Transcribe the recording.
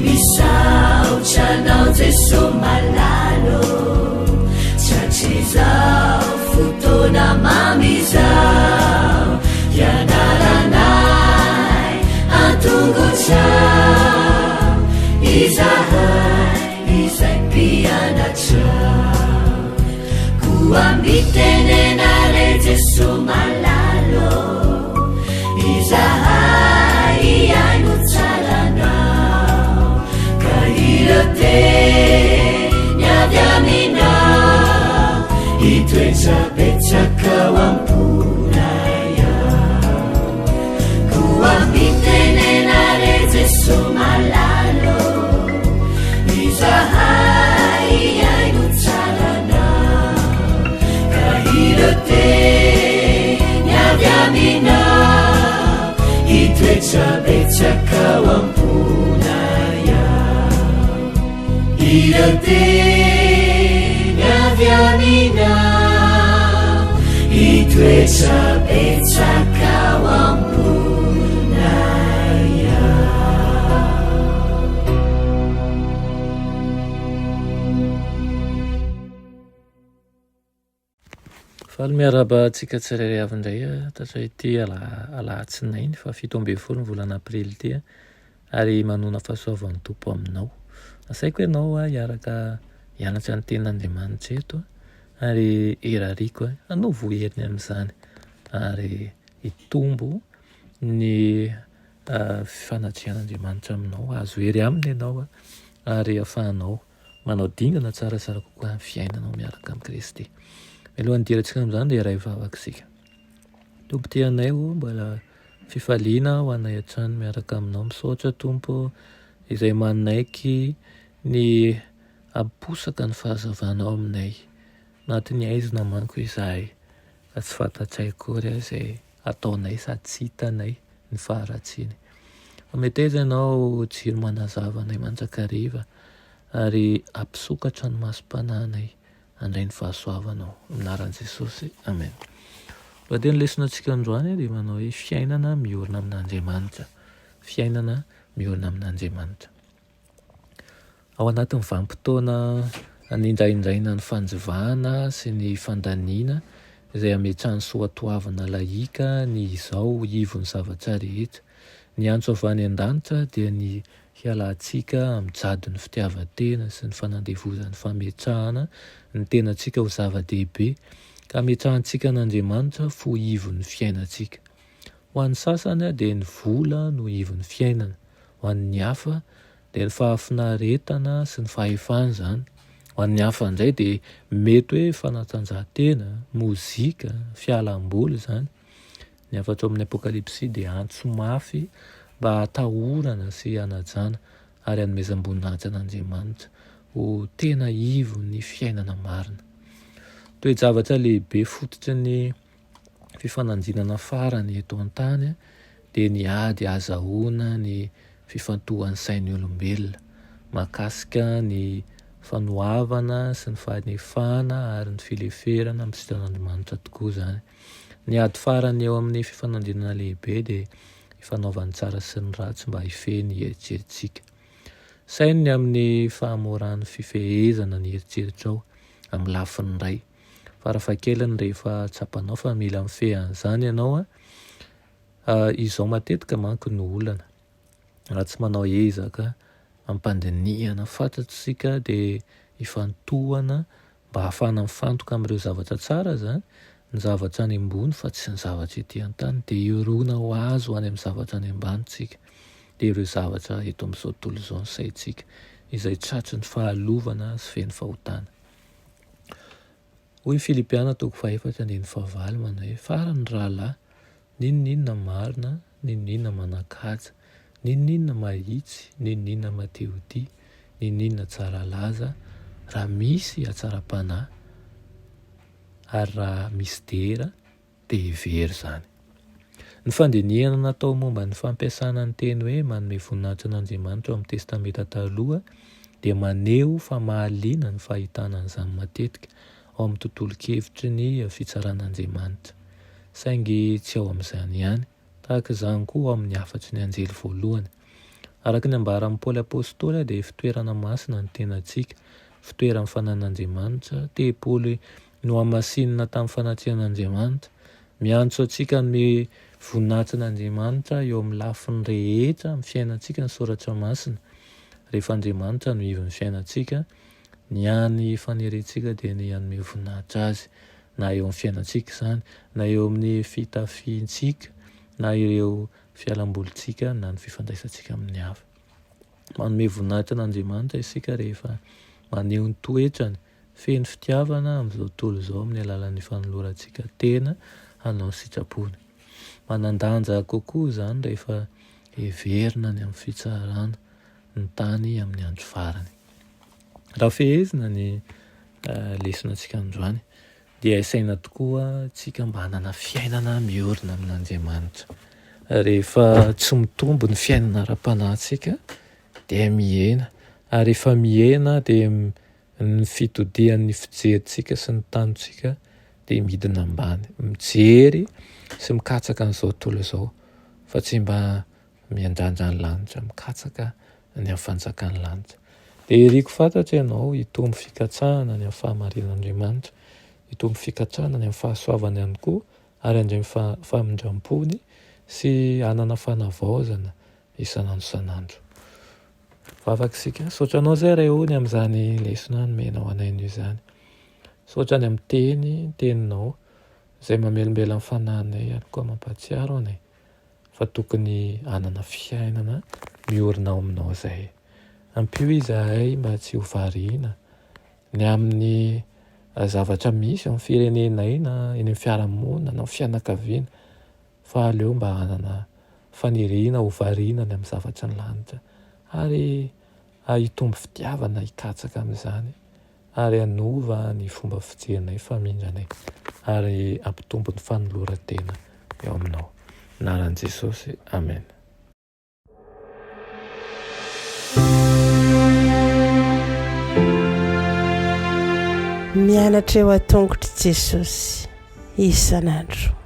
misaotranao jeso malalo tratrizao fotona mamizao ianaranay antongotrao izahay izay mpianatrao koambitenenare jeso malalo izahay iaino tsaranao ka irate niavy aminao itoetrabetsakao amponaya koambitenenare jeso malalo izahay iaino tsaranao ka irate niavy aminao itoetrabetsakao amponaya irate niavy aminao itoetrabetsakao amponaya. Faly miaraba antsika tsirairay avy indray tatra ity alatsinainy fa 17 ny volana aprily ity ary manona fahasoavan'ny tompo aminao. Asaiko ianao hiaraka hianatra ny tenin'Andriamanitra eto ary irariko hanao voheriny amin'izany ary hitombo ny fanatrehan'Andriamanitra aminao, azo hery aminy ianao ary ahafahanao manao dingana tsaratsara kokoa amin'ny fiainanao miaraka amin'ny Kristy. Mialohan'ny dirantsika amin'izany dia iray vavaka isika. Tompo tianay mbola fifaliana ho anay hatrany miaraka aminao, misaotra Tompo izay manaiky ny amposaka ny fahazavanao aminay. Anatin'ny aizina manko izahay tsy fantatsay akory izay ataonay sady tsy hitanay ny faharatsiany. Mety aiza ianao jiro manazava anay manjakariva ary ampisokatra ny masom-panahinay andray ny fahasoavanao aminaran'i Jesosy. Amen. Dia ny lesonantsika androany dia manao hoe fiainana miorina amin'Andriamanitra. Fiainana miorina amin'Andriamanitra. Ao anatin'ny vanim-potoana nindraindraina ny fanjivahana sy ny fandaniana izay ametrahany soatoavana laika ny izao ivon'ny zavatra rehetra. Ny antso avy any an-danitra dia ny hialantsika amin'ny jadon'ny fitiavan-tena sy ny fanandevozan'ny fametrahana ny tenantsika ho zava-dehibe ka ametrahantsika an'Andriamanitra fo ivon'ny fiainantsika. Ho an'ny sasany dia ny vola no ivon'ny fiainana, ho an'ny hafa dia ny fahafinaretana sy ny fahefana izany. Ho an'ny hafa indray dia mety hoe fanatanjahantena, mozika, fialamboly izany. Ny afatao amin'ny apokalipsy dia antso mafy mba hatahorana sy hanajana ary hanomezam-boninahitra an'Andriamanitra ho tena ivon'ny fiainana marina. Toe-javatra lehibe fototry ny fifananjinana farany eto an-tany dia ny ady ahazahoana ny fifantohan'ny sain'ny olombelona mahakasika ny fanohavana sy ny fanefana ary ny fileferana amin'ny sitran'Andriamanitra tokoa izany. Ny ady farany eo amin'ny fifanandinana lehibe dia ifanaovany tsara sy ny ratsy mba hifehy ny eritreretintsika. Sainy amin'ny fahamoran'ny fifehezana ny eritreritrao amin'ny lafiny iray. Farafahakeliny rehefa tsapanao fa mila mifehan'izany ianao izao matetika manko ny olana. Raha tsy manao ezaka ampandinihana fantatsika dia ifantohana mba hahafahana mifantoka amin'ireo zavatra tsara izany, ny zavatra any ambony fa tsy ny zavatra ety an-tany, dia ioroana ho azo any amin'ny zavatra any ambanitsika. Dia ireo zavatra eto amin'izao tontolo izao ny saintsika izay tratry ny fahalovana sy feno fahotana. Hoy Filipiana 4:4 manao hoe farany rahalahy, ninonninona marina, ninonninona manan-kaja, ninonninona mahitsy, ninonninona matehodia, ninonninona tsara laza, raha misy hatsara-panahy ary raha misy dera dia hevery izany. Ny fandinihana natao momba ny fampiasana ny teny hoe manome voninahitra an'Andriamanitra ao amin'ny testamenta taloha dia maneho fa mahaliana ny fahitana an'izany matetika ao amin'ny tontolo-kevitry ny fitsaran'Andriamanitra. Saingy tsy ao amin'izany ihany, tahaka izany koa ao amin'ny hafatry ny anjely voalohany. araka ny ambaran'ny Paoly apôstôly dia fitoerana masina ny tenantsika, fitoeran'ny fanan'Andriamanitra. Paoly no hamasinina tamin'ny fanatrehan'Andriamanitra, miantso antsika ny voninahitsin'Andriamanitra eo amin'ny lafiny rehetra amin'ny fiainantsika ny soratra masina. Rehefa Andriamanitra no ivy ny fiainantsika, ny any fanerentsika dia ny anome voninahitra azy, na eo amin'ny fiainantsika izany, na eo amin'ny fitafiantsika, na ireo fialambolitsika, na ny fifandraisantsika amin'ny hafa. Manome voninahitra n'Andriamanitra isika rehefa maneho ny toetrany feno fitiavana amin'izao tontolo izao amin'ny alalan'ny fanolorantsika tena hanao sitrapony. Manandanja kokoa izany rehefa heverina ny amin'ny fitsarana ny tany amin'ny andro farany. Raha fehezina ny lesonantsika androany dia isaina tokoa tsika mba hanana fiainana miorina amin'Andriamanitra. Rehefa tsy mitombo ny fiainana ara-panahintsika dia mihena, ary rehefa mihena dia ny fitodihan'ny fijerintsika sy ny tanontsika dia midina ambany, mijery sy mikatsaka n'izao tontolo izao, fa tsy mba miandrandra ny lanitra, mikatsaka ny amin'ny fanjakan'ny lanitra. Dia eriko fantatra ianao hitombo fikatsahana ny amin'ny fahamarin'Andriamanitra, hitombo fikatsahana ny amin'ny fahasoavana ihany koa, ary handray famindrampony sy hanana fanavaozana isanandro isanandro. Vavaka isika, saotranao izay ray ony amin'izany lesona nomenao anaino izany. Saotra ny amin'ny teninao izay mamelombela amin'ny fananay ihany koa mampatsiaro anay, fa tokony hanana fiainana miorina ao aminao izay. Ampio izahay mba tsy ho variana ny amin'ny zavatra misy amin'ny firenenay na eny amin'ny fiarahamonina na amin'ny fianakaviana, fa aleo mba hanana faniriana ho variana ny amin'ny zavatra ny lanitra, ary hitombo fitiavana hikatsaka amin'izany, ary hanova ny fomba fijerinay famindranay, ary hampitombo ny fanoloran-tena eo aminao. Anaran'i Jesosy, amen. Mianatra eo an-tongotra Jesosy isanandro.